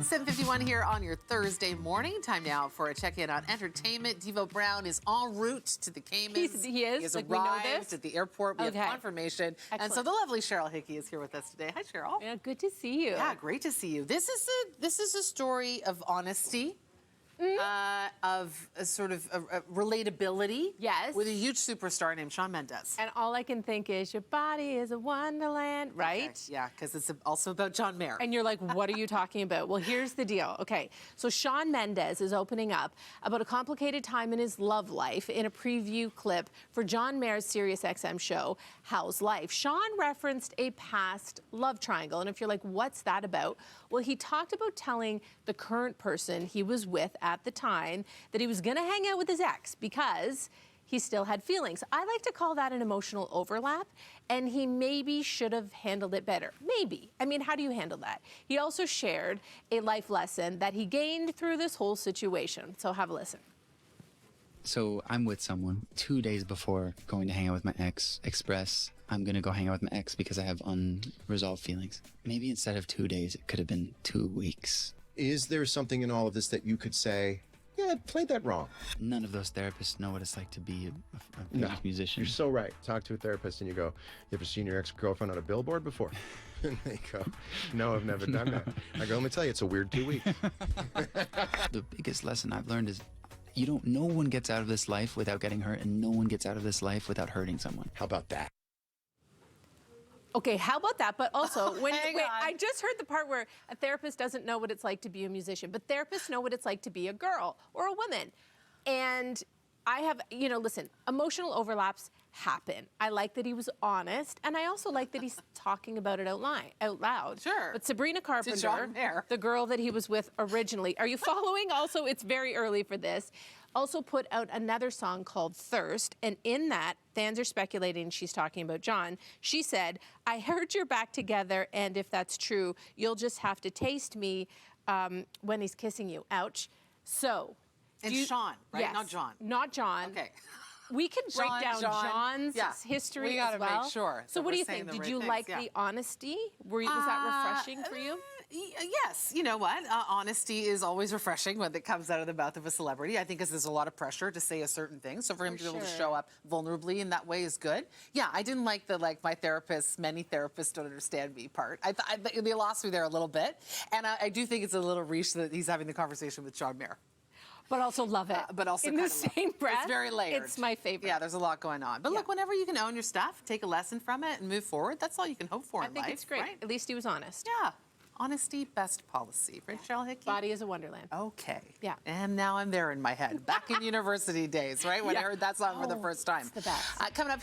7:51 here on your Thursday morning. Time now for a check-in on entertainment. Devo Brown is en route to the Caymans. He is. He has like arrived at the airport. We have confirmation. Excellent. And so the lovely Cheryl Hickey is here with us today. Hi, Cheryl. Yeah, good to see you. Yeah, great to see you. This is a story of honesty. Of a sort of a relatability. Yes. With a huge superstar named Shawn Mendes. And all I can think is, your body is a wonderland, right? Okay. Yeah, because it's also about John Mayer. And you're like, what are you talking about? Well, here's the deal. Okay, so Shawn Mendes is opening up about a complicated time in his love life in a preview clip for John Mayer's SiriusXM show, How's Life? Shawn referenced a past love triangle. And if you're like, what's that about? Well, he talked about telling the current person he was with at the time that he was going to hang out with his ex because he still had feelings. I like to call that an emotional overlap, and he maybe should have handled it better. Maybe. I mean, how do you handle that? He also shared a life lesson that he gained through this whole situation. So have a listen. So I'm with someone 2 days before going to hang out with my ex, express I'm gonna go hang out with my ex because I have unresolved feelings. Maybe instead of 2 days, it could have been 2 weeks. Is there something in all of this that you could say, yeah, I played that wrong? None of those therapists know what it's like to be a musician. You're so right. Talk to a therapist and you go, you ever seen your ex-girlfriend on a billboard before? And they go, no, I've never done that. I go, let me tell you, it's a weird 2 weeks. The biggest lesson I've learned is no one gets out of this life without getting hurt, and no one gets out of this life without hurting someone. How about that? Okay, how about that? But also, I just heard the part where a therapist doesn't know what it's like to be a musician, but therapists know what it's like to be a girl or a woman. And I have, listen, emotional overlaps happen. I like that he was honest, and I also like that he's talking about it out loud. Sure. But Sabrina Carpenter, the girl that he was with originally, are you following? Also, it's very early for this. Also put out another song called Thirst, and in that, fans are speculating she's talking about John. She said, I heard you're back together, and if that's true, you'll just have to taste me when he's kissing you. Ouch. So. And Shawn, right? Yes, Not John. Not John. Okay. We could break down John's history we gotta as well. Make sure. So what do you think? Did you like the honesty? Was that refreshing for you? Yes. You know what? Honesty is always refreshing when it comes out of the mouth of a celebrity. I think there's a lot of pressure to say a certain thing. So for him to be able to show up vulnerably in that way is good. Yeah, I didn't like the my therapist, many therapists don't understand me part. They lost me there a little bit. And I do think it's a little reach that he's having the conversation with John Mayer. But also love it. But also in the same breath. It's very layered. It's my favorite. Yeah, there's a lot going on. But look, whenever you can own your stuff, take a lesson from it, and move forward, that's all you can hope for in life. I think it's great. Right? At least he was honest. Yeah. Honesty, best policy. Right, Cheryl Hickey? Body is a wonderland. Okay. Yeah. And now I'm there in my head. Back in university days, right? When I heard that song for the first time. It's the best. Coming up here.